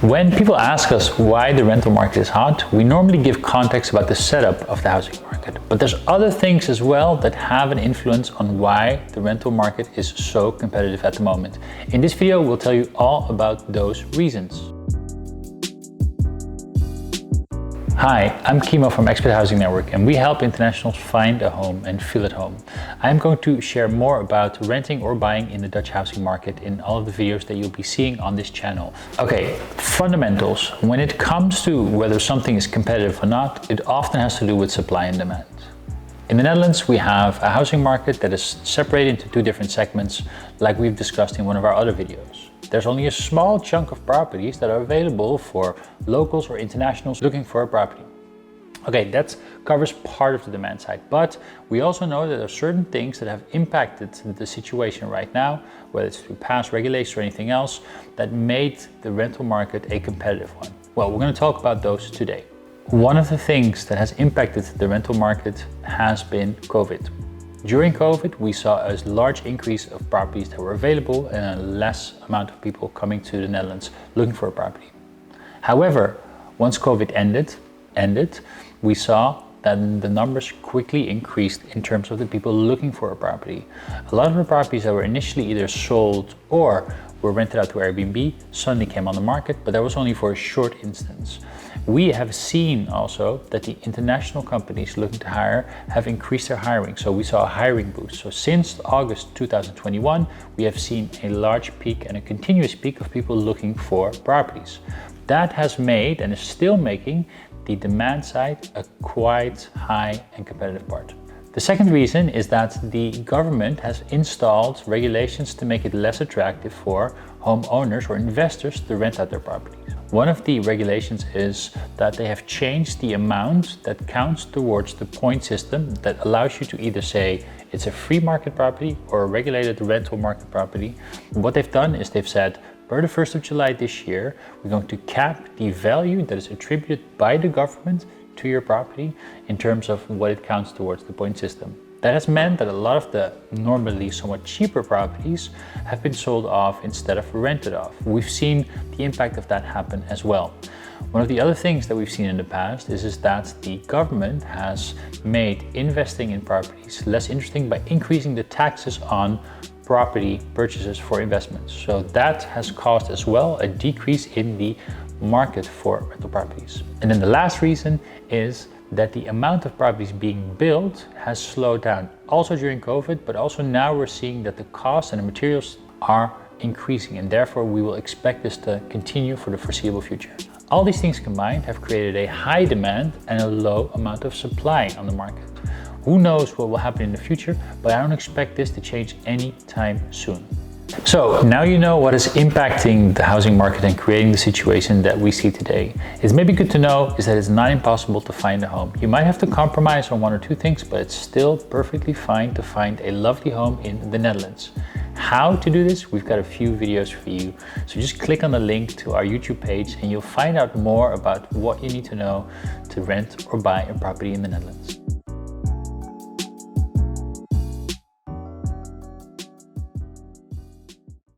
When people ask us why the rental market is hot, we normally give context about the setup of the housing market. But there's other things as well that have an influence on why the rental market is so competitive at the moment. In this video, we'll tell you all about those reasons. Hi, I'm Kimo from Expat Housing Network, and we help internationals find a home and feel at home. I'm going to share more about renting or buying in the Dutch housing market in all of the videos that you'll be seeing on this channel. Okay, fundamentals. When it comes to whether something is competitive or not, it often has to do with supply and demand. In the Netherlands, we have a housing market that is separated into two different segments, like we've discussed in one of our other videos. There's only a small chunk of properties that are available for locals or internationals looking for a property. Okay, that covers part of the demand side, but we also know that there are certain things that have impacted the situation right now, whether it's through past regulations or anything else, that made the rental market a competitive one. Well, we're going to talk about those today. One of the things that has impacted the rental market has been COVID. During COVID, we saw a large increase of properties that were available and a less amount of people coming to the Netherlands looking for a property. However, once COVID ended, we saw that the numbers quickly increased in terms of the people looking for a property. A lot of the properties that were initially either sold or were rented out to Airbnb suddenly came on the market, but that was only for a short instance. We have seen also that the international companies looking to hire have increased their hiring. So we saw a hiring boost. So since August 2021, we have seen a large peak and a continuous peak of people looking for properties. That has made and is still making the demand side a quite high and competitive part. The second reason is that the government has installed regulations to make it less attractive for homeowners or investors to rent out their properties. One of the regulations is that they have changed the amount that counts towards the point system that allows you to either say it's a free market property or a regulated rental market property. What they've done is they've said, per the 1st of July this year, we're going to cap the value that is attributed by the government to your property in terms of what it counts towards the point system. That has meant that a lot of the normally somewhat cheaper properties have been sold off instead of rented off. We've seen the impact of that happen as well. One of the other things that we've seen in the past is that the government has made investing in properties less interesting by increasing the taxes on property purchases for investments. So that has caused as well a decrease in the market for rental properties. And then the last reason is that the amount of properties being built has slowed down, also during COVID, but also now we're seeing that the cost and the materials are increasing, and therefore we will expect this to continue for the foreseeable future. All these things combined have created a high demand and a low amount of supply on the market. Who knows what will happen in the future, but I don't expect this to change anytime soon. So now you know what is impacting the housing market and creating the situation that we see today. It's maybe good to know is that it's not impossible to find a home. You might have to compromise on one or two things, but it's still perfectly fine to find a lovely home in the Netherlands. How to do this? We've got a few videos for you. So just click on the link to our YouTube page and you'll find out more about what you need to know to rent or buy a property in the Netherlands.